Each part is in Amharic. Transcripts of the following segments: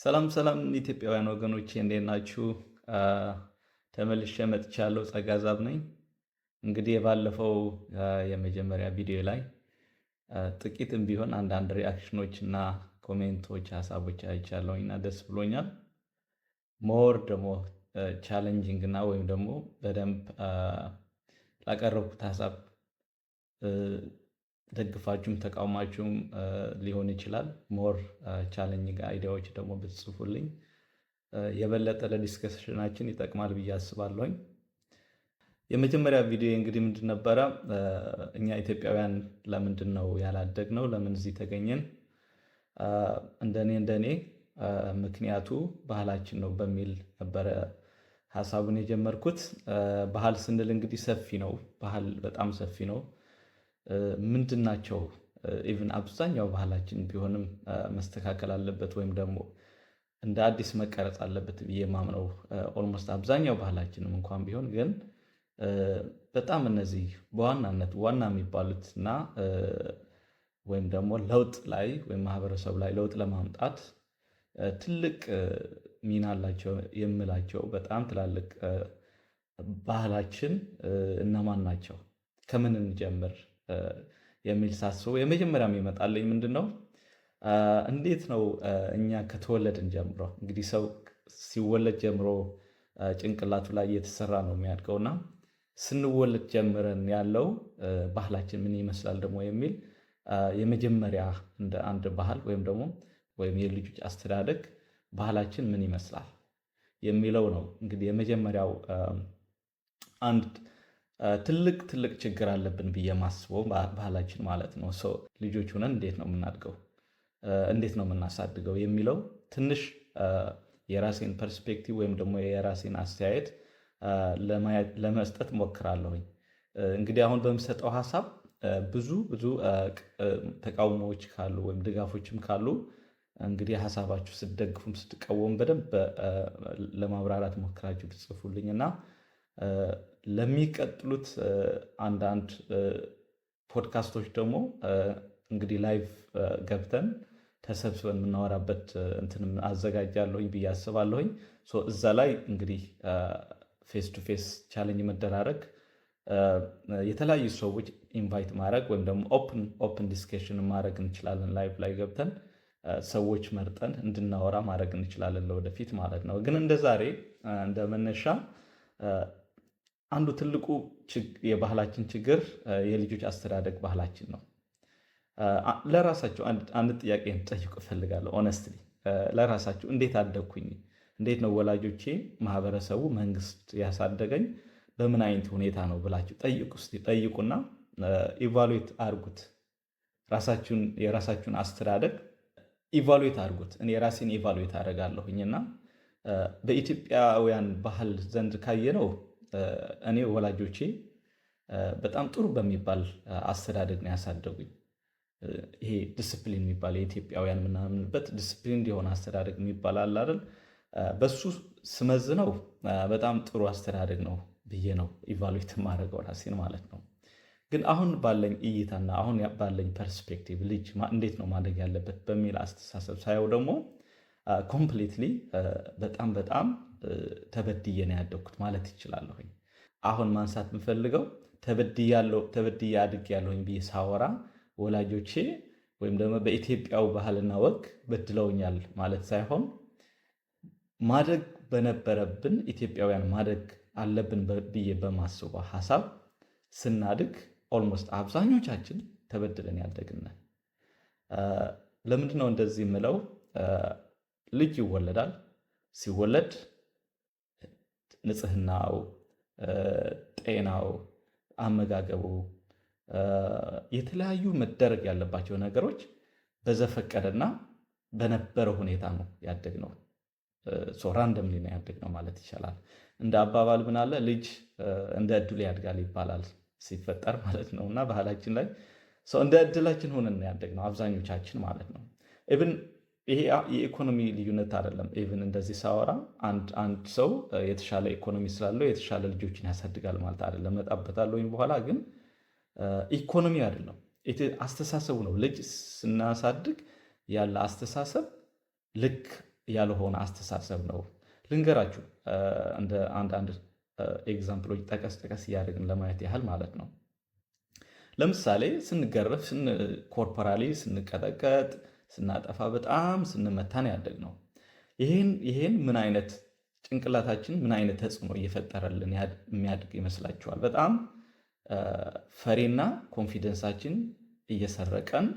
ሰላም ሰላም ኢትዮጵያውያን ወገኖቼ እንዴት ናችሁ? ተመልሼ መጥቻለሁ። ጸጋዛብ ነኝ። እንግዲህ የባለፈው የመጀመሪያ ቪዲዮ ላይ ጥቂትም ቢሆን አንዳንድ ሪአክሽኖች እና ኮሜንቶች፣ ሀሳቦች አይቻለሁኝ እና ደስ ብሎኛል። ሞር ደግሞ ቻሌንጂንግ እና ወይም ደግሞ በደንብ ላቀረብኩት ሀሳብ ደግፋችሁም ተቃውማችሁም ሊሆን ይችላል። ሞር ቻሌንጂንግ አይዲያዎች ደግሞ ብትጽፉልኝ የበለጠ ለዲስከሽናችን ይጠቅማል ብዬ አስባለሁኝ። የመጀመሪያ ቪዲዮ እንግዲህ ምንድን ነበረ? እኛ ኢትዮጵያውያን ለምንድን ነው ያላደግነው? ለምን እዚህ ተገኘን? እንደኔ ምክንያቱ ባህላችን ነው በሚል ነበረ ሀሳቡን የጀመርኩት። ባህል ስንል እንግዲህ ሰፊ ነው። ባህል በጣም ሰፊ ነው። ምንድን ናቸው? ኢቭን አብዛኛው ባህላችን ቢሆንም መስተካከል አለበት ወይም ደግሞ እንደ አዲስ መቀረጽ አለበት ብዬ ማምነው ኦልሞስት አብዛኛው ባህላችንም እንኳን ቢሆን ግን በጣም እነዚህ በዋናነት ዋና የሚባሉት እና ወይም ደግሞ ለውጥ ላይ ወይም ማህበረሰብ ላይ ለውጥ ለማምጣት ትልቅ ሚና አላቸው የምላቸው በጣም ትላልቅ ባህላችን እነማን ናቸው? ከምን እንጀምር የሚል ሳስበው የመጀመሪያም ይመጣልኝ ምንድን ነው? እንዴት ነው እኛ ከተወለድን ጀምሮ እንግዲህ ሰው ሲወለድ ጀምሮ ጭንቅላቱ ላይ እየተሰራ ነው የሚያድገውና ስንወለድ ጀምረን ያለው ባህላችን ምን ይመስላል ደግሞ የሚል የመጀመሪያ እንደ አንድ ባህል ወይም የልጆች አስተዳደግ ባህላችን ምን ይመስላል የሚለው ነው። እንግዲህ የመጀመሪያው አንድ ትልቅ ችግር አለብን ብዬ ማስበው ባህላችን ማለት ነው። ልጆች ሆነን እንዴት ነው የምናድገው፣ እንዴት ነው የምናሳድገው የሚለው ትንሽ የራሴን ፐርስፔክቲቭ ወይም ደግሞ የራሴን አስተያየት ለመስጠት ሞክራለሁኝ። እንግዲህ አሁን በምሰጠው ሀሳብ ብዙ ተቃውሞዎች ካሉ ወይም ድጋፎችም ካሉ እንግዲህ ሀሳባችሁ ስትደግፉም ስትቃወሙ በደንብ ለማብራራት ሞክራችሁ ብትጽፉልኝ እና ለሚቀጥሉት አንዳንድ ፖድካስቶች ደግሞ እንግዲህ ላይቭ ገብተን ተሰብስበን የምናወራበት እንትንም አዘጋጃለሁኝ ብዬ አስባለሁኝ። እዛ ላይ እንግዲህ ፌስ ቱ ፌስ ቻሌንጅ መደራረግ፣ የተለያዩ ሰዎች ኢንቫይት ማድረግ ወይም ደግሞ ኦፕን ዲስከሽን ማድረግ እንችላለን። ላይቭ ላይ ገብተን ሰዎች መርጠን እንድናወራ ማድረግ እንችላለን ለወደፊት ማለት ነው። ግን እንደ ዛሬ እንደ መነሻ አንዱ ትልቁ የባህላችን ችግር የልጆች አስተዳደግ ባህላችን ነው። ለራሳችሁ አንድ ጥያቄ ጠይቁ እፈልጋለሁ። ኦነስትሊ ለራሳችሁ እንዴት አደግኩኝ? እንዴት ነው ወላጆቼ፣ ማህበረሰቡ፣ መንግስት ያሳደገኝ በምን አይነት ሁኔታ ነው ብላችሁ ጠይቁና ኢቫሉዌት አድርጉት። የራሳችሁን አስተዳደግ ኢቫሉዌት አድርጉት። እኔ ራሴን ኢቫሉዌት አደርጋለሁኝና በኢትዮጵያውያን ባህል ዘንድ ካየነው እኔ ወላጆቼ በጣም ጥሩ በሚባል አስተዳደግ ነው ያሳደጉኝ። ይሄ ዲስፕሊን የሚባል የኢትዮጵያውያን ምናምንበት ዲስፕሊን የሆነ አስተዳደግ የሚባል አለ አይደል? በሱ ስመዝነው በጣም ጥሩ አስተዳደግ ነው ብዬ ነው ኢቫሉዌት ማድረገው ራሴን ማለት ነው። ግን አሁን ባለኝ እይታና አሁን ባለኝ ፐርስፔክቲቭ ልጅ እንዴት ነው ማደግ ያለበት በሚል አስተሳሰብ ሳየው ደግሞ ኮምፕሊትሊ በጣም ተበድዬ ነው ያደግኩት ማለት ይችላለሁኝ። አሁን ማንሳት የምፈልገው ተበድዬ አድጌያለሁኝ ብዬ ሳወራ ወላጆቼ ወይም ደግሞ በኢትዮጵያው ባህልና ወግ በድለውኛል ማለት ሳይሆን ማደግ በነበረብን ኢትዮጵያውያን ማደግ አለብን ብዬ በማስበው ሀሳብ ስናድግ ኦልሞስት አብዛኞቻችን ተበድለን ያደግናል። ለምንድን ነው እንደዚህ የምለው? ልጅ ይወለዳል። ሲወለድ ንጽህናው፣ ጤናው፣ አመጋገቡ፣ የተለያዩ መደረግ ያለባቸው ነገሮች በዘፈቀደና በነበረ ሁኔታ ነው ያደግነው። ራንደምሊ ነው ያደግነው ማለት ይቻላል። እንደ አባባል ምን አለ? ልጅ እንደ እድሉ ያድጋል ይባላል ሲፈጠር ማለት ነው። እና ባህላችን ላይ እንደ እድላችን ሆነን ያደግነው አብዛኞቻችን ማለት ነው። ኢቭን ይሄ የኢኮኖሚ ልዩነት አይደለም። ኢቭን እንደዚህ ሳወራ አንድ ሰው የተሻለ ኢኮኖሚ ስላለው የተሻለ ልጆችን ያሳድጋል ማለት አይደለም። መጣበታለሁ በኋላ ግን ኢኮኖሚ አይደለም አስተሳሰቡ ነው። ልጅ ስናሳድግ ያለ አስተሳሰብ ልክ ያልሆነ አስተሳሰብ ነው። ልንገራችሁ እንደ አንዳንድ ኤግዛምፕሎች ጠቀስ ጠቀስ እያደረግን ለማየት ያህል ማለት ነው። ለምሳሌ ስንገረፍ፣ ኮርፖራሊ ስንቀጠቀጥ፣ ስናጠፋ፣ በጣም ስንመታን ያደግነው ይሄን ምን አይነት ጭንቅላታችን ምን አይነት ተጽዕኖ እየፈጠረልን የሚያድግ ይመስላችኋል? በጣም ፈሪና ኮንፊደንሳችን እየሰረቀን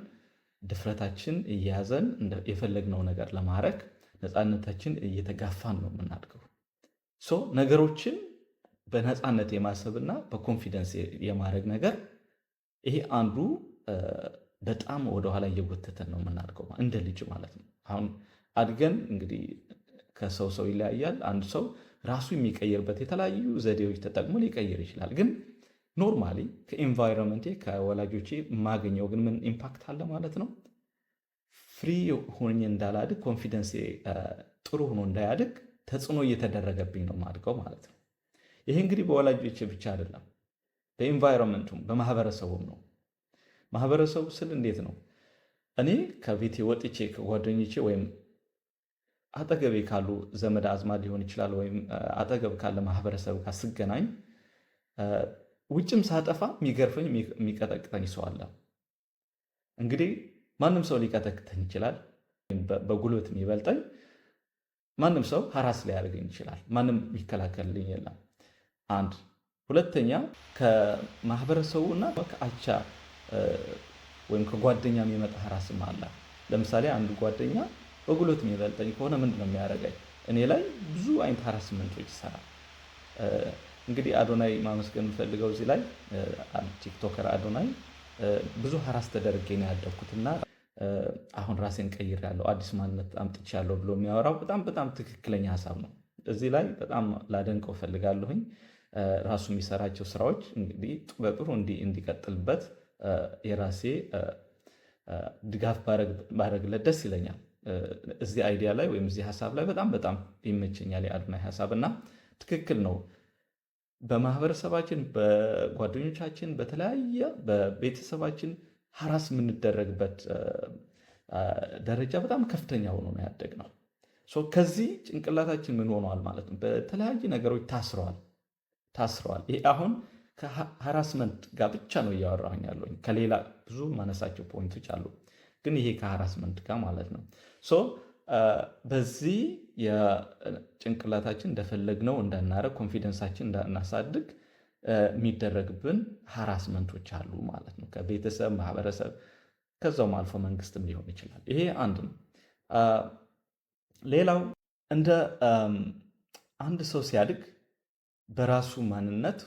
ድፍረታችን እየያዘን የፈለግነው ነገር ለማድረግ ነፃነታችን እየተጋፋን ነው የምናድገው። ነገሮችን በነፃነት የማሰብና በኮንፊደንስ የማድረግ ነገር ይሄ አንዱ በጣም ወደኋላ እየጎተተን ነው የምናድገው እንደ ልጅ ማለት ነው። አሁን አድገን እንግዲህ ከሰው ሰው ይለያያል። አንድ ሰው ራሱ የሚቀይርበት የተለያዩ ዘዴዎች ተጠቅሞ ሊቀይር ይችላል። ግን ኖርማሊ ከኢንቫይሮንመንቴ ከወላጆቼ የማገኘው ግን ምን ኢምፓክት አለ ማለት ነው። ፍሪ ሆኜ እንዳላድግ፣ ኮንፊደንስ ጥሩ ሆኖ እንዳያድግ ተጽዕኖ እየተደረገብኝ ነው ማድገው ማለት ነው። ይሄ እንግዲህ በወላጆቼ ብቻ አይደለም፣ በኢንቫይሮንመንቱም በማህበረሰቡም ነው። ማህበረሰቡ ስል እንዴት ነው? እኔ ከቤቴ ወጥቼ ከጓደኞቼ ወይም አጠገቤ ካሉ ዘመድ አዝማድ ሊሆን ይችላል፣ ወይም አጠገብ ካለ ማህበረሰብ ጋር ስገናኝ ውጭም ሳጠፋ የሚገርፈኝ የሚቀጠቅጠኝ ሰው አለ። እንግዲህ ማንም ሰው ሊቀጠቅጠኝ ይችላል፣ በጉልበት የሚበልጠኝ ማንም ሰው ሀራስ ሊያደርገኝ ይችላል። ማንም የሚከላከልልኝ የለም። አንድ ሁለተኛ ከማህበረሰቡና ከአቻ ወይም ከጓደኛ የሚመጣ ሀራስም አለ። ለምሳሌ አንድ ጓደኛ በጉልበት የሚበልጠኝ ከሆነ ምንድን ነው የሚያደርገኝ? እኔ ላይ ብዙ አይነት ሀራስመንቶች ይሰራል። እንግዲህ አዶናይ ማመስገን የምፈልገው እዚህ ላይ ቲክቶከር አዶናይ ብዙ ሀራስ ተደርጌ ነው ያደግኩትና አሁን ራሴን ቀይሬያለሁ፣ አዲስ ማንነት አምጥቻለሁ ብሎ የሚያወራው በጣም ትክክለኛ ሀሳብ ነው። እዚህ ላይ በጣም ላደንቀው ፈልጋለሁኝ። ራሱ የሚሰራቸው ስራዎች እንግዲህ በጥሩ እንዲቀጥልበት የራሴ ድጋፍ ባረግለት ደስ ይለኛል። እዚህ አይዲያ ላይ ወይም እዚህ ሀሳብ ላይ በጣም ይመቸኛል የአዶናይ ሀሳብ እና ትክክል ነው። በማህበረሰባችን፣ በጓደኞቻችን፣ በተለያየ በቤተሰባችን ሀራስ የምንደረግበት ደረጃ በጣም ከፍተኛ ሆኖ ነው ያደግነው። ከዚህ ጭንቅላታችን ምን ሆነዋል ማለት ነው? በተለያዩ ነገሮች ታስረዋል። ይሄ አሁን ከሀራስመንት ጋር ብቻ ነው እያወራሁኝ ያለሁኝ። ከሌላ ብዙ ማነሳቸው ፖይንቶች አሉ፣ ግን ይሄ ከሀራስመንት ጋር ማለት ነው። በዚህ የጭንቅላታችን እንደፈለግነው እንዳናረግ፣ ኮንፊደንሳችን እንዳናሳድግ የሚደረግብን ሀራስመንቶች አሉ ማለት ነው። ከቤተሰብ፣ ማህበረሰብ፣ ከዛውም አልፎ መንግስትም ሊሆን ይችላል። ይሄ አንድ ነው። ሌላው እንደ አንድ ሰው ሲያድግ በራሱ ማንነት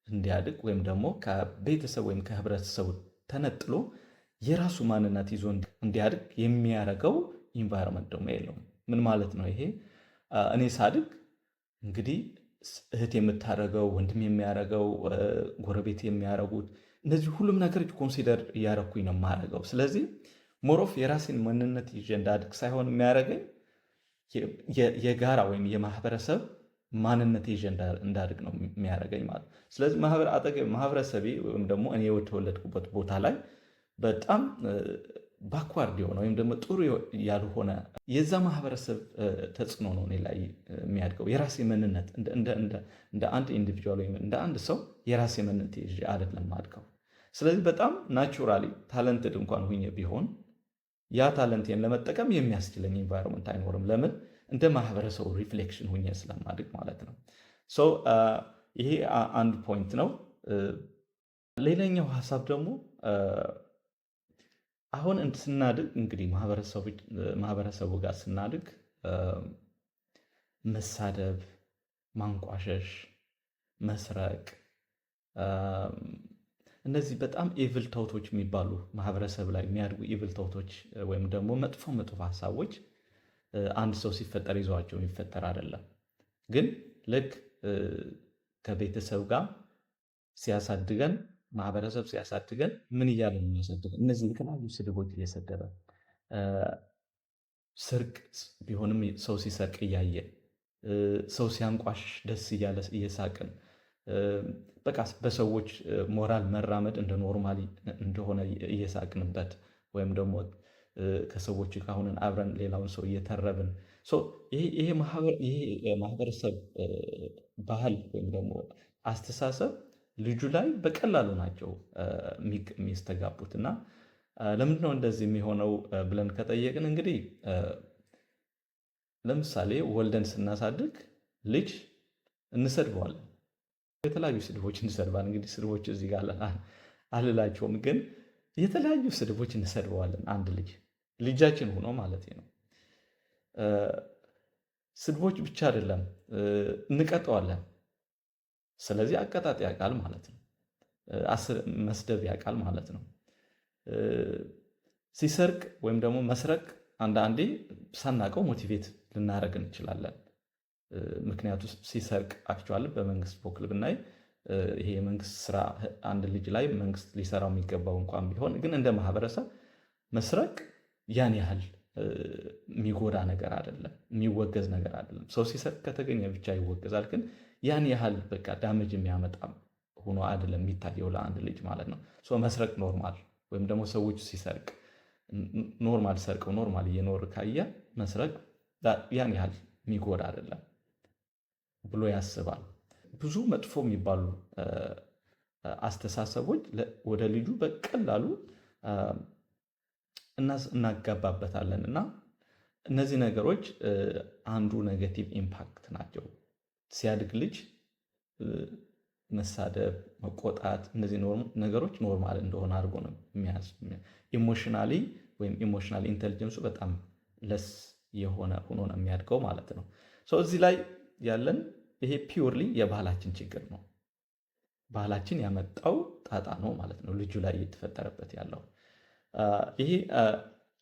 እንዲያድግ ወይም ደግሞ ከቤተሰብ ወይም ከህብረተሰቡ ተነጥሎ የራሱ ማንነት ይዞ እንዲያድግ የሚያደርገው ኢንቫይሮንመንት ደግሞ የለውም። ምን ማለት ነው ይሄ? እኔ ሳድግ እንግዲህ እህት የምታደርገው፣ ወንድም የሚያደርገው፣ ጎረቤት የሚያደርጉት እነዚህ ሁሉም ነገሮች ኮንሲደር እያደረኩኝ ነው የማደርገው። ስለዚህ ሞሮፍ የራሴን ማንነት ይዤ እንዳድግ ሳይሆን የሚያደርገኝ የጋራ ወይም የማህበረሰብ ማንነት ይዤ እንዳድግ ነው የሚያደርገኝ ማለት። ስለዚህ ማህበረሰቤ ወይም ደግሞ እኔ የተወለድኩበት ቦታ ላይ በጣም ባክዋርድ የሆነ ወይም ደግሞ ጥሩ ያልሆነ የዛ ማህበረሰብ ተጽዕኖ ነው እኔ ላይ የሚያድገው። የራሴ ማንነት እንደ አንድ ኢንዲቪጁዋል ወይም እንደ አንድ ሰው የራሴ ማንነት ይዤ አይደለም የማድገው። ስለዚህ በጣም ናቹራሊ ታለንትድ እንኳን ሁኜ ቢሆን ያ ታለንቴን ለመጠቀም የሚያስችለኝ ኢንቫይሮንመንት አይኖርም። ለምን? እንደ ማህበረሰቡ ሪፍሌክሽን ሁኜ ስለማድግ ማለት ነው። ይሄ አንድ ፖይንት ነው። ሌላኛው ሀሳብ ደግሞ አሁን ስናድግ እንግዲህ ማህበረሰቡ ጋር ስናድግ መሳደብ፣ ማንቋሸሽ፣ መስረቅ፣ እነዚህ በጣም ኢቭል ተውቶች የሚባሉ ማህበረሰብ ላይ የሚያድጉ ኢቭል ተውቶች ወይም ደግሞ መጥፎ ሀሳቦች አንድ ሰው ሲፈጠር ይዟቸው የሚፈጠር አይደለም። ግን ልክ ከቤተሰብ ጋር ሲያሳድገን፣ ማህበረሰብ ሲያሳድገን ምን እያለ ነው የሚያሳድገን? እነዚህ የተለያዩ ስድቦች እየሰደበ ስርቅ ቢሆንም ሰው ሲሰርቅ እያየን፣ ሰው ሲያንቋሽሽ ደስ እያለ እየሳቅን፣ በቃ በሰዎች ሞራል መራመድ እንደ ኖርማሊ እንደሆነ እየሳቅንበት ወይም ደግሞ ከሰዎች ጋር ሆነን አብረን ሌላውን ሰው እየተረብን ይሄ ማህበረሰብ ባህል ወይም ደግሞ አስተሳሰብ ልጁ ላይ በቀላሉ ናቸው የሚስተጋቡት እና ለምንድነው እንደዚህ የሚሆነው ብለን ከጠየቅን እንግዲህ ለምሳሌ ወልደን ስናሳድግ ልጅ እንሰድበዋለን። የተለያዩ ስድቦች እንሰድባለን። እንግዲህ ስድቦች እዚህ ጋር አልላቸውም፣ ግን የተለያዩ ስድቦች እንሰድበዋለን። አንድ ልጃችን ሆኖ ማለት ነው። ስድቦች ብቻ አይደለም እንቀጠዋለን። ስለዚህ አቀጣጥ ያውቃል ማለት ነው። መስደብ ያውቃል ማለት ነው። ሲሰርቅ ወይም ደግሞ መስረቅ አንዳንዴ ሳናቀው ሞቲቬት ልናደርግ እንችላለን። ምክንያቱ ሲሰርቅ አክቹዋሊ በመንግስት በኩል ብናይ ይሄ የመንግስት ስራ አንድ ልጅ ላይ መንግስት ሊሰራው የሚገባው እንኳን ቢሆን ግን እንደ ማህበረሰብ መስረቅ ያን ያህል የሚጎዳ ነገር አይደለም፣ የሚወገዝ ነገር አይደለም። ሰው ሲሰርቅ ከተገኘ ብቻ ይወገዛል። ግን ያን ያህል በቃ ዳሜጅ የሚያመጣ ሆኖ አይደለም የሚታየው ለአንድ ልጅ ማለት ነው። መስረቅ ኖርማል ወይም ደግሞ ሰዎች ሲሰርቅ ኖርማል ሰርቀው ኖርማል እየኖር ካየ መስረቅ ያን ያህል የሚጎዳ አይደለም ብሎ ያስባል። ብዙ መጥፎ የሚባሉ አስተሳሰቦች ወደ ልጁ በቀላሉ እናጋባበታለን እና እነዚህ ነገሮች አንዱ ኔጌቲቭ ኢምፓክት ናቸው። ሲያድግ ልጅ መሳደብ፣ መቆጣት እነዚህ ነገሮች ኖርማል እንደሆነ አድርጎ ነው የሚያዝ። ኢሞሽናሊ ወይም ኢሞሽናል ኢንቴሊጀንሱ በጣም ለስ የሆነ ሆኖ ነው የሚያድገው ማለት ነው። እዚህ ላይ ያለን ይሄ ፒውርሊ የባህላችን ችግር ነው። ባህላችን ያመጣው ጣጣ ነው ማለት ነው ልጁ ላይ እየተፈጠረበት ያለው። ይሄ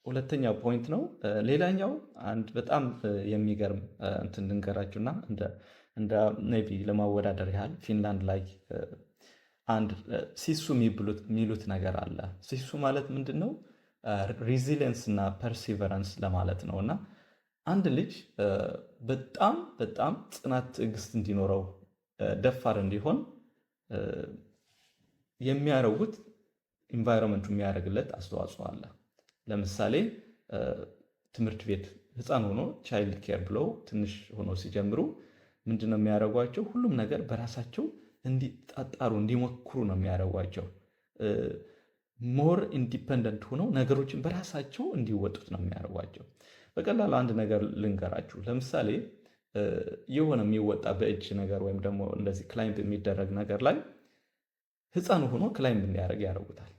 ሁለተኛው ፖይንት ነው። ሌላኛው አንድ በጣም የሚገርም እንትን ልንገራችሁና እንደ ኔቪ ለማወዳደር ያህል ፊንላንድ ላይ አንድ ሲሱ የሚሉት ነገር አለ። ሲሱ ማለት ምንድን ነው? ሪዚሊየንስ እና ፐርሲቨረንስ ለማለት ነው። እና አንድ ልጅ በጣም በጣም ጽናት፣ ትዕግስት እንዲኖረው ደፋር እንዲሆን የሚያደርጉት ኢንቫይሮንመንቱ የሚያደርግለት አስተዋጽኦ አለ። ለምሳሌ ትምህርት ቤት ህፃን ሆኖ ቻይልድ ኬር ብለው ትንሽ ሆኖ ሲጀምሩ ምንድነው የሚያደርጓቸው? ሁሉም ነገር በራሳቸው እንዲጣጣሩ እንዲሞክሩ ነው የሚያደርጓቸው። ሞር ኢንዲፐንደንት ሆነው ነገሮችን በራሳቸው እንዲወጡት ነው የሚያደርጓቸው። በቀላሉ አንድ ነገር ልንገራችሁ። ለምሳሌ የሆነ የሚወጣ በእጅ ነገር ወይም ደግሞ እንደዚህ ክላይምብ የሚደረግ ነገር ላይ ህፃን ሆኖ ክላይምብ እንዲያደርግ ያደርጉታል።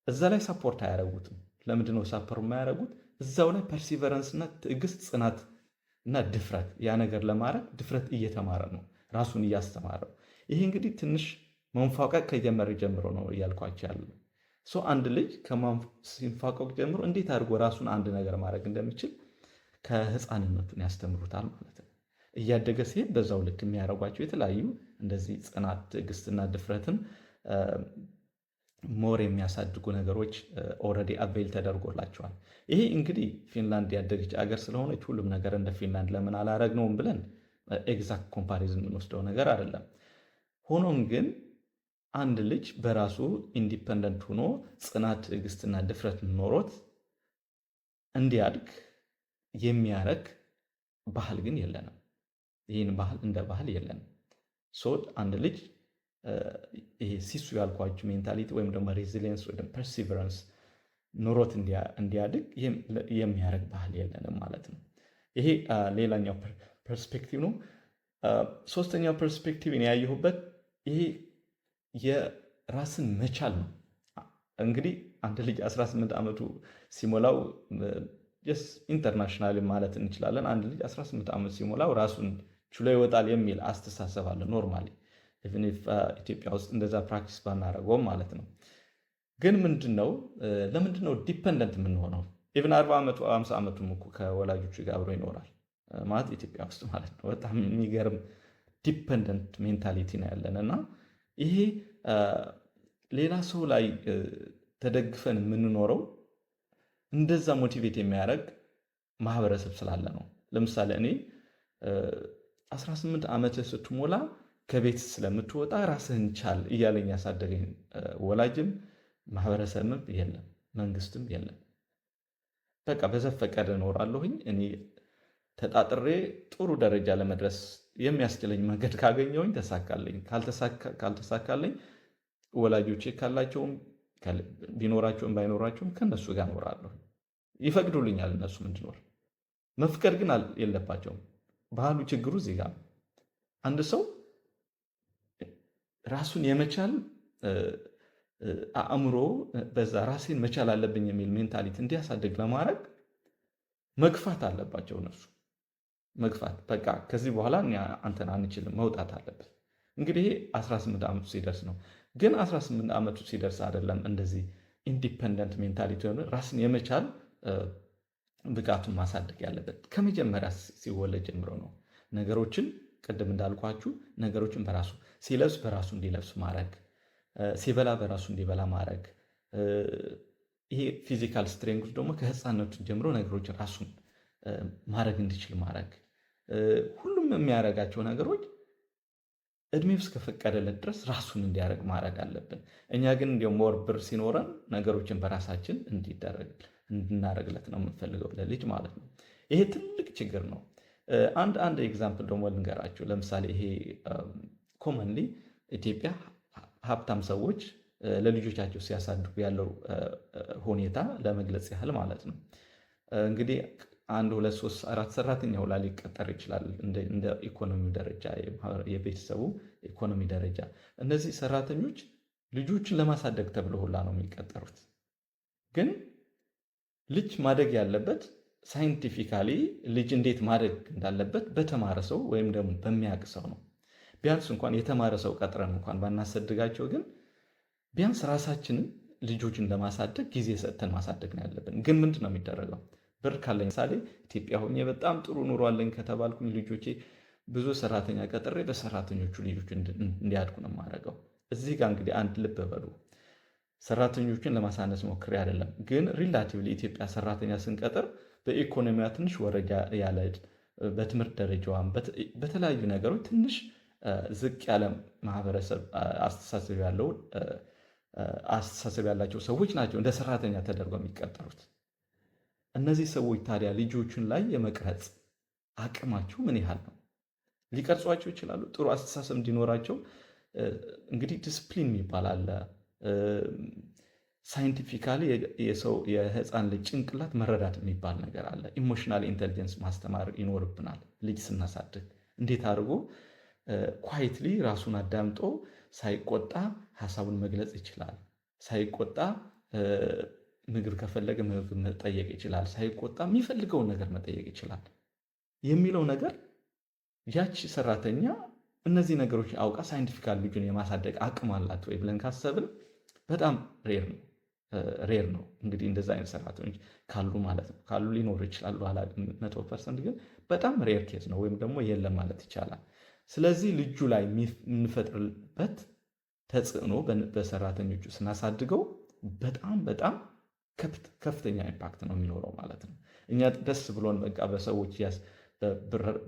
እዛ ላይ ሳፖርት አያደርጉትም። ለምንድነው ሳፖርት የማያደርጉት? እዛው ላይ ፐርሲቨረንስ እና ትዕግስት፣ ጽናት እና ድፍረት፣ ያ ነገር ለማድረግ ድፍረት እየተማረ ነው፣ ራሱን እያስተማረ ነው። ይሄ እንግዲህ ትንሽ መንፋቀቅ ከጀመረ ጀምሮ ነው እያልኳቸው ያለ። አንድ ልጅ ሲንፋቀቅ ጀምሮ እንዴት አድርጎ ራሱን አንድ ነገር ማድረግ እንደሚችል ከህፃንነቱን ያስተምሩታል ማለት ነው። እያደገ ሲሄድ በዛው ልክ የሚያደርጓቸው የተለያዩ እንደዚህ ጽናት፣ ትዕግስትና ድፍረትን ሞር የሚያሳድጉ ነገሮች ኦልሬዲ አቬል ተደርጎላቸዋል። ይሄ እንግዲህ ፊንላንድ ያደገች አገር ስለሆነች ሁሉም ነገር እንደ ፊንላንድ ለምን አላረግነውም ብለን ኤግዛክት ኮምፓሪዝን የምንወስደው ነገር አይደለም። ሆኖም ግን አንድ ልጅ በራሱ ኢንዲፐንደንት ሆኖ ጽናት፣ ትዕግስትና ድፍረት ኖሮት እንዲያድግ የሚያረግ ባህል ግን የለንም። ይህን ባህል እንደ ባህል የለንም። አንድ ልጅ ይሄ ሲሱ ያልኳችሁ ሜንታሊቲ ወይም ደግሞ ሬዚሊየንስ ወይም ፐርሲቨረንስ ኑሮት እንዲያድግ የሚያደርግ ባህል የለንም ማለት ነው። ይሄ ሌላኛው ፐርስፔክቲቭ ነው። ሶስተኛው ፐርስፔክቲቭ ያየሁበት ይሄ የራስን መቻል ነው። እንግዲህ አንድ ልጅ 18 ዓመቱ ሲሞላው ኢንተርናሽናል ማለት እንችላለን። አንድ ልጅ 18 ዓመት ሲሞላው ራሱን ችሎ ይወጣል የሚል አስተሳሰብ አለ ኖርማሊ ኢትዮጵያ ውስጥ እንደዛ ፕራክቲስ ባናደርገውም ማለት ነው። ግን ለምንድነው ዲፐንደንት የምንሆነው? ኢቭን 40 ዓመቱ 50 ዓመቱም እኮ ከወላጆቹ ጋር አብሮ ይኖራል ማለት ኢትዮጵያ ውስጥ ማለት ነው። በጣም የሚገርም ዲፐንደንት ሜንታሊቲ ነው ያለን እና ይሄ ሌላ ሰው ላይ ተደግፈን የምንኖረው እንደዛ ሞቲቬት የሚያደርግ ማህበረሰብ ስላለ ነው። ለምሳሌ እኔ 18 ዓመት ስትሞላ ከቤት ስለምትወጣ ራስህን ቻል እያለኝ ያሳደገኝ ወላጅም ማህበረሰብም የለም፣ መንግስትም የለም። በቃ በዘፈቀደ እኖራለሁኝ። እኔ ተጣጥሬ ጥሩ ደረጃ ለመድረስ የሚያስችለኝ መንገድ ካገኘሁኝ ተሳካለኝ፣ ካልተሳካለኝ ወላጆቼ ካላቸውም ቢኖራቸውም ባይኖራቸውም ከነሱ ጋር እኖራለሁ። ይፈቅዱልኛል እነሱም እንድኖር። መፍቀድ ግን የለባቸውም። ባህሉ ችግሩ እዚህ ጋር ነው። አንድ ሰው ራሱን የመቻል አእምሮ በዛ ራሴን መቻል አለብኝ የሚል ሜንታሊቲ እንዲያሳድግ ለማድረግ መግፋት አለባቸው እነሱ መግፋት። በቃ ከዚህ በኋላ አንተን አንችልም መውጣት አለብን። እንግዲህ 18 ዓመቱ ሲደርስ ነው። ግን 18 ዓመቱ ሲደርስ አይደለም እንደዚህ ኢንዲፐንደንት ሜንታሊቲ ሆነ ራስን የመቻል ብቃቱን ማሳደግ ያለበት ከመጀመሪያ ሲወለድ ጀምሮ ነው። ነገሮችን ቅድም እንዳልኳችሁ ነገሮችን በራሱ ሲለብስ በራሱ እንዲለብስ ማድረግ፣ ሲበላ በራሱ እንዲበላ ማድረግ። ይሄ ፊዚካል ስትሬንግዝ ደግሞ ከህፃነቱ ጀምሮ ነገሮችን ራሱን ማድረግ እንዲችል ማድረግ። ሁሉም የሚያደርጋቸው ነገሮች እድሜው እስከፈቀደለት ድረስ ራሱን እንዲያደርግ ማድረግ አለብን። እኛ ግን እንዲያውም ሞር ብር ሲኖረን ነገሮችን በራሳችን እንድናደርግለት ነው የምንፈልገው ለልጅ ማለት ነው። ይሄ ትልቅ ችግር ነው። አንድ ኤግዛምፕል ደግሞ ልንገራችሁ። ለምሳሌ ይሄ ኮመንሊ ኢትዮጵያ ሀብታም ሰዎች ለልጆቻቸው ሲያሳድጉ ያለው ሁኔታ ለመግለጽ ያህል ማለት ነው። እንግዲህ 1 2 3 4 ሰራተኛ ሁላ ሊቀጠር ይችላል እንደ ኢኮኖሚው ደረጃ፣ የቤተሰቡ ኢኮኖሚ ደረጃ። እነዚህ ሰራተኞች ልጆችን ለማሳደግ ተብሎ ሁላ ነው የሚቀጠሩት። ግን ልጅ ማደግ ያለበት ሳይንቲፊካሊ ልጅ እንዴት ማደግ እንዳለበት በተማረ ሰው ወይም ደግሞ በሚያውቅ ሰው ነው። ቢያንስ እንኳን የተማረ ሰው ቀጥረን እንኳን ባናሰድጋቸው ግን ቢያንስ ራሳችንን ልጆችን ለማሳደግ ጊዜ ሰጥተን ማሳደግ ነው ያለብን። ግን ምንድን ነው የሚደረገው? ብር ካለኝ ምሳሌ ኢትዮጵያ ሆኜ በጣም ጥሩ ኑሮ አለኝ ከተባልኩኝ ልጆቼ ብዙ ሰራተኛ ቀጥሬ በሰራተኞቹ ልጆች እንዲያድጉ ነው የማደርገው። እዚህ ጋር እንግዲህ አንድ ልብ በሉ፣ ሰራተኞችን ለማሳነስ ሞክሬ አይደለም። ግን ሪላቲቭሊ ኢትዮጵያ ሰራተኛ ስንቀጥር በኢኮኖሚያ ትንሽ ወረጃ ያለ፣ በትምህርት ደረጃዋን በተለያዩ ነገሮች ትንሽ ዝቅ ያለ ማህበረሰብ አስተሳሰብ ያላቸው ሰዎች ናቸው እንደ ሰራተኛ ተደርገው የሚቀጠሩት። እነዚህ ሰዎች ታዲያ ልጆችን ላይ የመቅረጽ አቅማቸው ምን ያህል ነው? ሊቀርጿቸው ይችላሉ? ጥሩ አስተሳሰብ እንዲኖራቸው እንግዲህ ዲስፕሊን የሚባል አለ። ሳይንቲፊካሊ የህፃን ልጅ ጭንቅላት መረዳት የሚባል ነገር አለ። ኢሞሽናል ኢንቴሊጀንስ ማስተማር ይኖርብናል። ልጅ ስናሳድግ እንዴት አድርጎ ኳይትሊ ራሱን አዳምጦ ሳይቆጣ ሀሳቡን መግለጽ ይችላል። ሳይቆጣ ምግብ ከፈለገ ምግብ መጠየቅ ይችላል። ሳይቆጣ የሚፈልገውን ነገር መጠየቅ ይችላል የሚለው ነገር ያቺ ሰራተኛ እነዚህ ነገሮች አውቃ ሳይንቲፊካል ልጁን የማሳደግ አቅም አላት ወይ ብለን ካሰብን በጣም ሬር ነው። እንግዲህ እንደዚ አይነት ሰራተኞች ካሉ ማለት ነው። ካሉ ሊኖሩ ይችላሉ፣ 100% ግን በጣም ሬር ኬዝ ነው፣ ወይም ደግሞ የለም ማለት ይቻላል። ስለዚህ ልጁ ላይ የምንፈጥርበት ተጽዕኖ በሰራተኞቹ ስናሳድገው በጣም በጣም ከፍተኛ ኢምፓክት ነው የሚኖረው ማለት ነው። እኛ ደስ ብሎን በቃ በሰዎች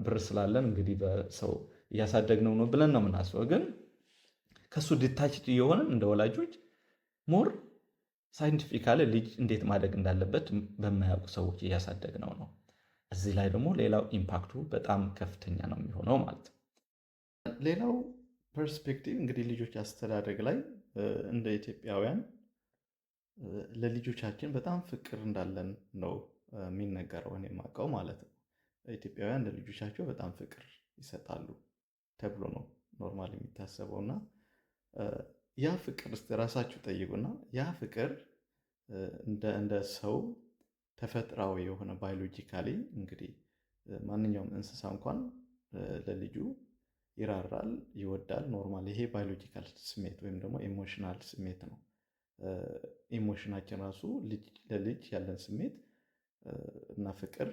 ብር ስላለን እንግዲህ በሰው እያሳደግነው ነው ብለን ነው የምናስበው። ግን ከሱ ዲታችድ እየሆንን እንደ ወላጆች ሞር ሳይንቲፊካሊ ልጅ እንዴት ማደግ እንዳለበት በማያውቁ ሰዎች እያሳደግነው ነው። እዚህ ላይ ደግሞ ሌላው ኢምፓክቱ በጣም ከፍተኛ ነው የሚሆነው ማለት ነው። ሌላው ፐርስፔክቲቭ እንግዲህ ልጆች አስተዳደግ ላይ እንደ ኢትዮጵያውያን ለልጆቻችን በጣም ፍቅር እንዳለን ነው የሚነገረው፣ እኔ የማውቀው ማለት ነው። ኢትዮጵያውያን ለልጆቻቸው በጣም ፍቅር ይሰጣሉ ተብሎ ነው ኖርማል የሚታሰበው። እና ያ ፍቅር እስኪ ራሳችሁ ጠይቁና ያ ፍቅር እንደ ሰው ተፈጥሯዊ የሆነ ባዮሎጂካሊ እንግዲህ ማንኛውም እንስሳ እንኳን ለልጁ ይራራል፣ ይወዳል። ኖርማል ይሄ ባዮሎጂካል ስሜት ወይም ደግሞ ኢሞሽናል ስሜት ነው። ኢሞሽናችን ራሱ ለልጅ ያለን ስሜት እና ፍቅር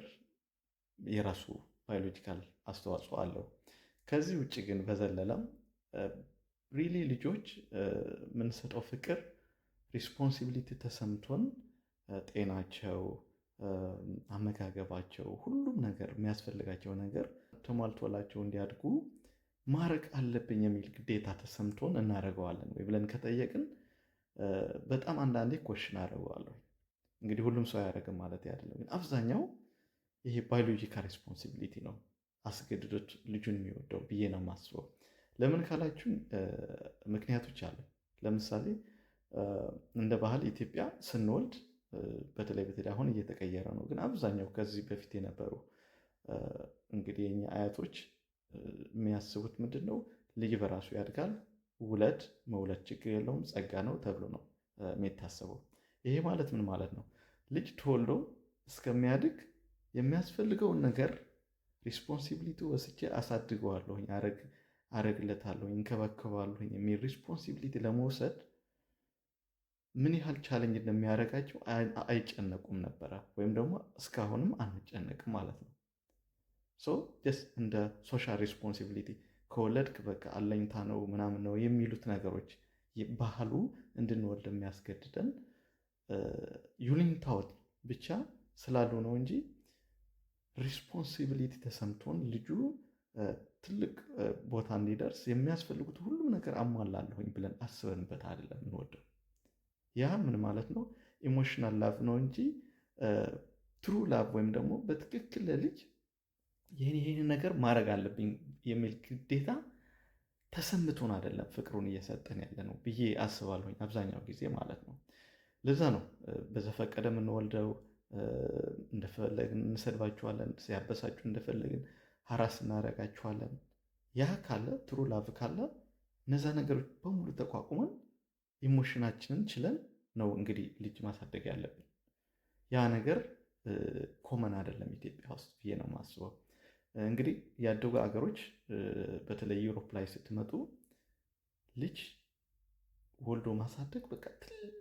የራሱ ባዮሎጂካል አስተዋጽኦ አለው። ከዚህ ውጭ ግን በዘለለም ሪሊ ልጆች የምንሰጠው ፍቅር ሪስፖንሲቢሊቲ ተሰምቶን ጤናቸው፣ አመጋገባቸው፣ ሁሉም ነገር የሚያስፈልጋቸው ነገር ተሟልቶላቸው እንዲያድጉ ማድረግ አለብኝ የሚል ግዴታ ተሰምቶን እናደርገዋለን ወይ ብለን ከጠየቅን በጣም አንዳንዴ ኮሽን አደርገዋለሁ። እንግዲህ ሁሉም ሰው አያደርግም ማለት አይደለም፣ ግን አብዛኛው ይሄ ባዮሎጂካል ሬስፖንሲቢሊቲ ነው አስገድዶት ልጁን የሚወደው ብዬ ነው የማስበው። ለምን ካላችሁን ምክንያቶች አሉ። ለምሳሌ እንደ ባህል ኢትዮጵያ ስንወልድ በተለይ አሁን እየተቀየረ ነው፣ ግን አብዛኛው ከዚህ በፊት የነበሩ እንግዲህ የኛ አያቶች የሚያስቡት ምንድን ነው? ልጅ በራሱ ያድጋል፣ ውለድ መውለድ ችግር የለውም ጸጋ ነው ተብሎ ነው የሚታሰበው። ይሄ ማለት ምን ማለት ነው? ልጅ ተወልዶ እስከሚያድግ የሚያስፈልገውን ነገር ሪስፖንሲቢሊቲ ወስጄ አሳድገዋለሁኝ፣ አረግለታለሁኝ፣ እንከባከባለሁኝ የሚል ሪስፖንሲቢሊቲ ለመውሰድ ምን ያህል ቻለንጅ እንደሚያደርጋቸው አይጨነቁም ነበረ፣ ወይም ደግሞ እስካሁንም አንጨነቅም ማለት ነው። እንደ ሶሻል ሪስፖንሲቢሊቲ ከወለድክ በቃ አለኝታ ነው ምናምን ነው የሚሉት ነገሮች ባህሉ እንድንወልድ የሚያስገድደን ዩኒታዎት ብቻ ስላሉ ነው እንጂ ሪስፖንሲቢሊቲ ተሰምቶን ልጁ ትልቅ ቦታ እንዲደርስ የሚያስፈልጉት ሁሉም ነገር አሟላለሁኝ ብለን አስበንበት አይደለም እንወደው። ያ ምን ማለት ነው? ኢሞሽናል ላቭ ነው እንጂ ትሩ ላቭ ወይም ደግሞ በትክክል ለልጅ ይህን ነገር ማድረግ አለብኝ የሚል ግዴታ ተሰምቶን አይደለም ፍቅሩን እየሰጠን ያለ ነው ብዬ አስባለሁኝ አብዛኛው ጊዜ ማለት ነው። ለዛ ነው በዘፈቀደ የምንወልደው፣ እንደፈለግን እንሰድባቸዋለን፣ ሲያበሳጩ እንደፈለግን ሀራስ እናደርጋቸዋለን። ያ ካለ ትሩ ላቭ ካለ እነዛ ነገሮች በሙሉ ተቋቁመን ኢሞሽናችንን ችለን ነው እንግዲህ ልጅ ማሳደግ ያለብን። ያ ነገር ኮመን አይደለም ኢትዮጵያ ውስጥ ብዬ ነው የማስበው። እንግዲህ ያደጉ አገሮች በተለይ ዩሮፕ ላይ ስትመጡ ልጅ ወልዶ ማሳደግ በቃ ትልቅ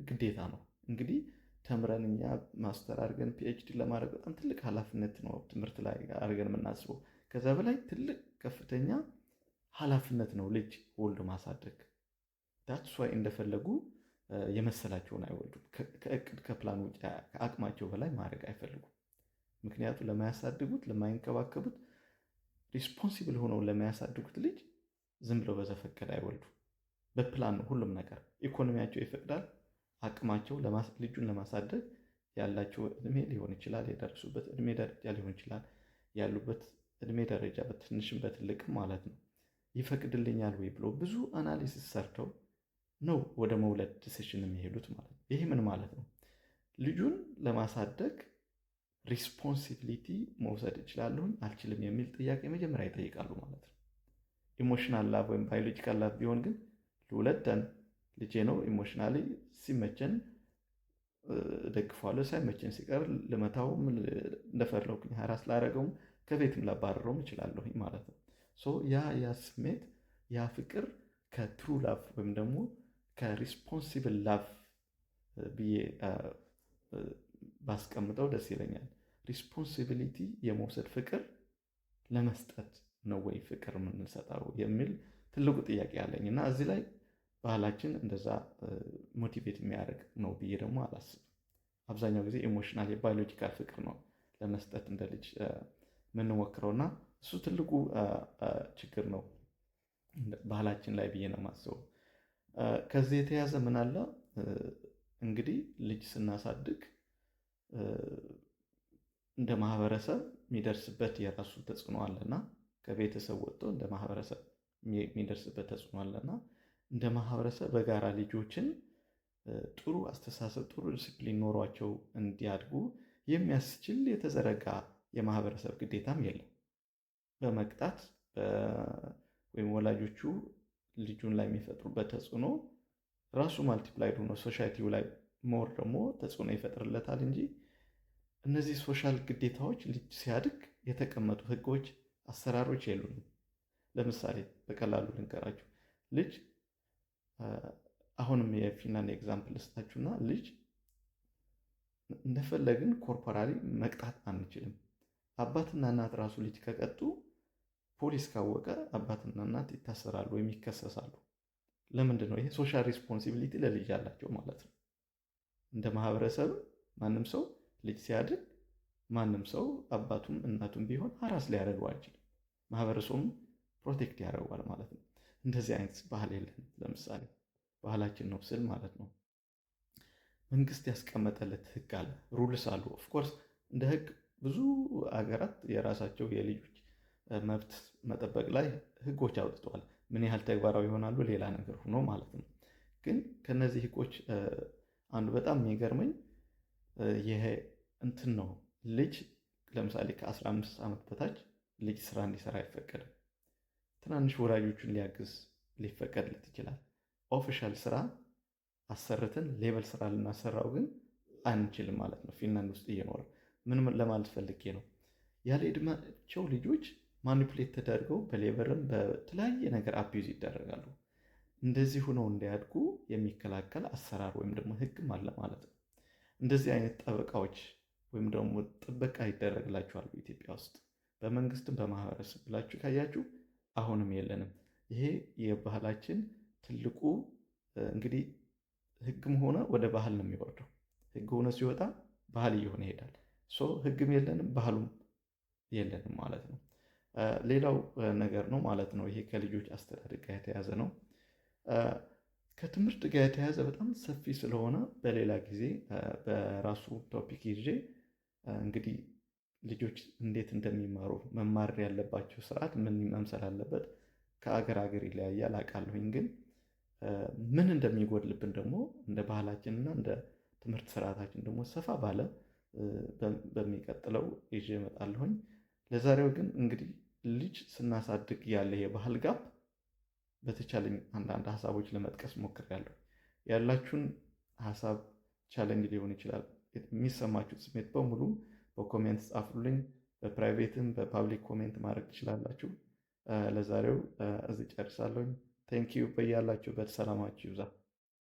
ግዴታ ነው። እንግዲህ ተምረን እኛ ማስተር አድርገን ፒኤችዲ ለማድረግ በጣም ትልቅ ኃላፊነት ነው ትምህርት ላይ አድርገን የምናስበው። ከዛ በላይ ትልቅ ከፍተኛ ኃላፊነት ነው ልጅ ወልዶ ማሳደግ። ዳትስ ዋይ እንደፈለጉ የመሰላቸውን አይወልዱም። ከእቅድ ከፕላን ውጭ ከአቅማቸው በላይ ማድረግ አይፈልጉም። ምክንያቱም ለማያሳድጉት ለማይንከባከቡት ሪስፖንሲብል ሆነው ለማያሳድጉት ልጅ ዝም ብለው በዘፈቀደ አይወልዱ። በፕላን ነው ሁሉም ነገር። ኢኮኖሚያቸው ይፈቅዳል። አቅማቸው ልጁን ለማሳደግ ያላቸው እድሜ ሊሆን ይችላል፣ የደረሱበት እድሜ ደረጃ ሊሆን ይችላል፣ ያሉበት እድሜ ደረጃ በትንሽም በትልቅም ማለት ነው ይፈቅድልኛል ወይ ብሎ ብዙ አናሊሲስ ሰርተው ነው ወደ መውለድ ዲሲሽን የሚሄዱት ማለት ነው። ይሄ ምን ማለት ነው? ልጁን ለማሳደግ ሪስፖንሲቢሊቲ መውሰድ እችላለሁኝ አልችልም የሚል ጥያቄ መጀመሪያ ይጠይቃሉ ማለት ነው። ኢሞሽናል ላቭ ወይም ባዮሎጂካል ላቭ ቢሆን ግን ልውለደን ልጄ ነው፣ ኢሞሽናሊ ሲመቸን ደግፏለሁ፣ ሳይመቸን ሲቀር ልመታውም እንደፈለኩኝ ሀራስ ላደረገውም ከቤትም ላባረረውም እችላለሁኝ ማለት ነው። ያ ስሜት ያ ፍቅር ከትሩ ላቭ ወይም ደግሞ ከሪስፖንሲብል ላቭ ብዬ ባስቀምጠው ደስ ይለኛል። ሪስፖንሲቢሊቲ የመውሰድ ፍቅር ለመስጠት ነው ወይ ፍቅር የምንሰጠው የሚል ትልቁ ጥያቄ አለኝ እና እዚህ ላይ ባህላችን እንደዛ ሞቲቬት የሚያደርግ ነው ብዬ ደግሞ አላስብም። አብዛኛው ጊዜ ኢሞሽናል የባዮሎጂካል ፍቅር ነው ለመስጠት እንደ ልጅ የምንሞክረው እና እሱ ትልቁ ችግር ነው ባህላችን ላይ ብዬ ነው የማስበው። ከዚህ የተያዘ ምን አለ እንግዲህ ልጅ ስናሳድግ እንደ ማህበረሰብ የሚደርስበት የራሱ ተጽዕኖ አለና ከቤተሰብ ወጥቶ እንደ ማህበረሰብ የሚደርስበት ተጽዕኖ አለና እንደ ማህበረሰብ በጋራ ልጆችን ጥሩ አስተሳሰብ ጥሩ ዲሲፕሊን ኖሯቸው እንዲያድጉ የሚያስችል የተዘረጋ የማህበረሰብ ግዴታም የለም። በመቅጣት ወይም ወላጆቹ ልጁን ላይ የሚፈጥሩበት ተጽዕኖ ራሱ ማልቲፕላይድ ሆኖ ሶሳይቲው ላይ ሞር ደግሞ ተጽዕኖ ይፈጥርለታል እንጂ እነዚህ ሶሻል ግዴታዎች ልጅ ሲያድግ የተቀመጡ ህጎች፣ አሰራሮች የሉንም። ለምሳሌ በቀላሉ ልንገራችሁ። ልጅ አሁንም የፊንላንድ ኤግዛምፕል ልስጣችሁና ልጅ እንደፈለግን ኮርፖራሊ መቅጣት አንችልም። አባትና እናት ራሱ ልጅ ከቀጡ ፖሊስ ካወቀ አባትና እናት ይታሰራሉ ወይም ይከሰሳሉ። ለምንድን ነው? ይሄ ሶሻል ሪስፖንሲቢሊቲ ለልጅ ያላቸው ማለት ነው። እንደ ማህበረሰብ ማንም ሰው ልጅ ሲያድግ ማንም ሰው አባቱም እናቱም ቢሆን ሀራስ ሊያደርገው አይችልም። ማህበረሰቡም ፕሮቴክት ያደርገዋል ማለት ነው። እንደዚህ አይነት ባህል የለን። ለምሳሌ ባህላችን ነው ስል ማለት ነው። መንግስት ያስቀመጠለት ህግ አለ፣ ሩልስ አሉ። ኦፍኮርስ እንደ ህግ ብዙ አገራት የራሳቸው የልጆች መብት መጠበቅ ላይ ህጎች አውጥተዋል። ምን ያህል ተግባራዊ ይሆናሉ ሌላ ነገር ሆኖ ማለት ነው። ግን ከነዚህ ህጎች አንዱ በጣም የሚገርመኝ ይሄ እንትን ነው። ልጅ ለምሳሌ ከ15 ዓመት በታች ልጅ ስራ እንዲሰራ አይፈቀድም። ትናንሽ ወላጆቹን ሊያግዝ ሊፈቀድለት ይችላል። ኦፊሻል ስራ አሰርተን ሌበል ስራ ልናሰራው ግን አንችልም ማለት ነው። ፊንላንድ ውስጥ እየኖረ ምን ለማለት ፈልጌ ነው፣ ያለ ዕድሜያቸው ልጆች ማኒፑሌት ተደርገው በሌበርም በተለያየ ነገር አቢዩዝ ይደረጋሉ። እንደዚህ ሆነው እንዲያድጉ የሚከላከል አሰራር ወይም ደግሞ ህግም አለ ማለት ነው። እንደዚህ አይነት ጠበቃዎች ወይም ደግሞ ጥበቃ ይደረግላችኋል በኢትዮጵያ ውስጥ በመንግስትም በማህበረሰብ ብላችሁ ካያችሁ አሁንም የለንም። ይሄ የባህላችን ትልቁ እንግዲህ ህግም ሆነ ወደ ባህል ነው የሚወርደው። ህግ ሆነ ሲወጣ ባህል እየሆነ ይሄዳል። ህግም የለንም ባህሉም የለንም ማለት ነው። ሌላው ነገር ነው ማለት ነው። ይሄ ከልጆች አስተዳደግ ጋር የተያዘ ነው። ከትምህርት ጋር የተያዘ በጣም ሰፊ ስለሆነ በሌላ ጊዜ በራሱ ቶፒክ ይዤ እንግዲህ ልጆች እንዴት እንደሚማሩ መማር ያለባቸው ስርዓት ምን መምሰል አለበት ከአገር ሀገር ይለያያል አውቃለሁኝ። ግን ምን እንደሚጎድልብን ደግሞ እንደ ባህላችንና እንደ ትምህርት ስርዓታችን ደግሞ ሰፋ ባለ በሚቀጥለው ይዤ እመጣለሁኝ። ለዛሬው ግን እንግዲህ ልጅ ስናሳድግ ያለ የባህል ጋፕ በተቻለኝ አንዳንድ ሀሳቦች ለመጥቀስ ሞክሬያለሁ። ያላችሁን ሀሳብ ቻሌንጅ ሊሆን ይችላል፣ የሚሰማችሁት ስሜት በሙሉ በኮሜንት ጻፉልኝ። በፕራይቬትም በፓብሊክ ኮሜንት ማድረግ ትችላላችሁ። ለዛሬው እዚህ ጨርሳለሁኝ። ቴንኪዩ። በያላችሁበት ሰላማችሁ ይብዛ።